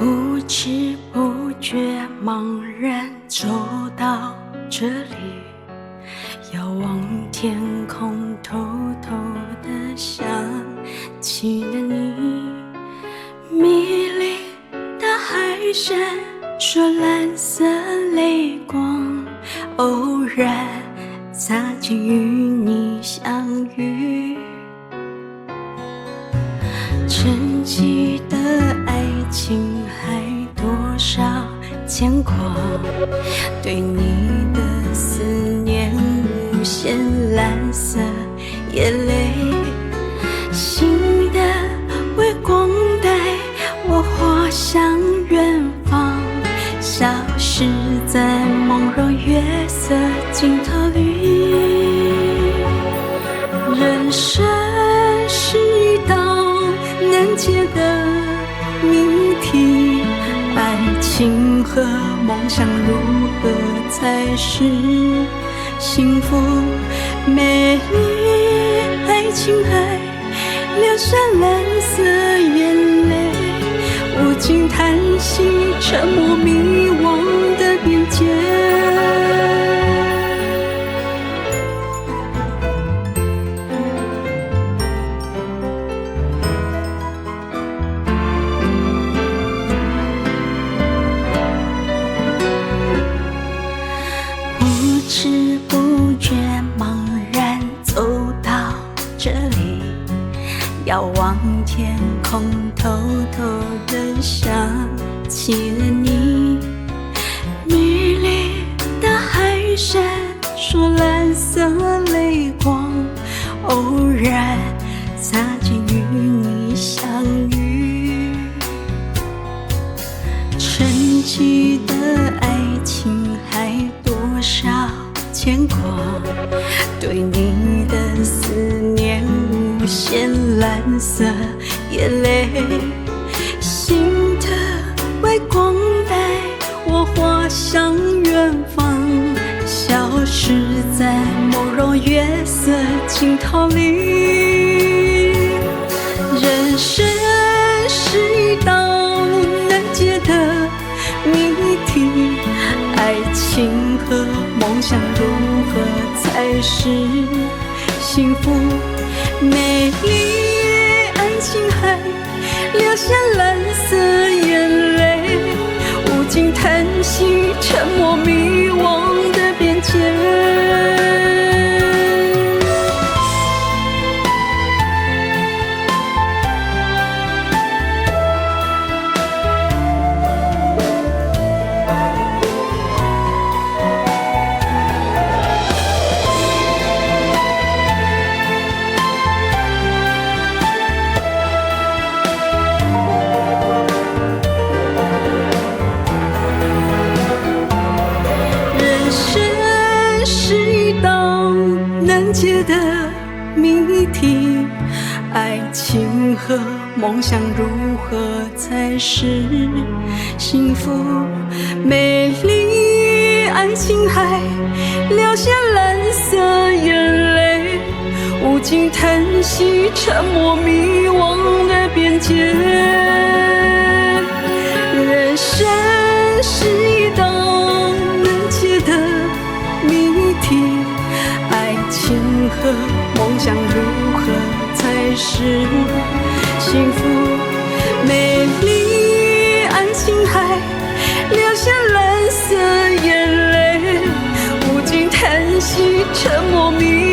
不知不觉茫然走到这里，遥望天空，偷偷地想起了你。迷离的海闪烁蓝色泪光，偶然擦肩与你相遇。沉寂的爱情还多少牵挂，对你的思念无限蓝色眼泪，新的微光带我滑向远方，消失在朦胧月色尽头里。人生是一道难解的谜题，爱情和梦想如何才是幸福美丽？爱情还流下蓝色眼泪，无尽叹息，沉默迷惘的边界。不知不觉茫然走到这里，遥望天空，偷偷地想起了你。迷离的海闪烁蓝色泪光，偶然擦肩与你相遇。沉寂的爱情还多少牵挂，对你的思念无限蓝色眼泪，新的微光带我滑向远方，消失在朦胧月色尽头里。人生是一道难解的谜题，爱情和梦想如何才是幸福美丽？爱情还流下蓝色眼泪，无尽叹息，沉默迷惘的边界。难解的谜题，爱情和梦想如何才是幸福美丽？爱情还流下蓝色眼泪，无尽叹息，沉默迷惘的边界。人生是一道难解的谜题，爱情和梦想如何才是幸福美丽？爱情还流下蓝色眼泪，无尽叹息，沉默迷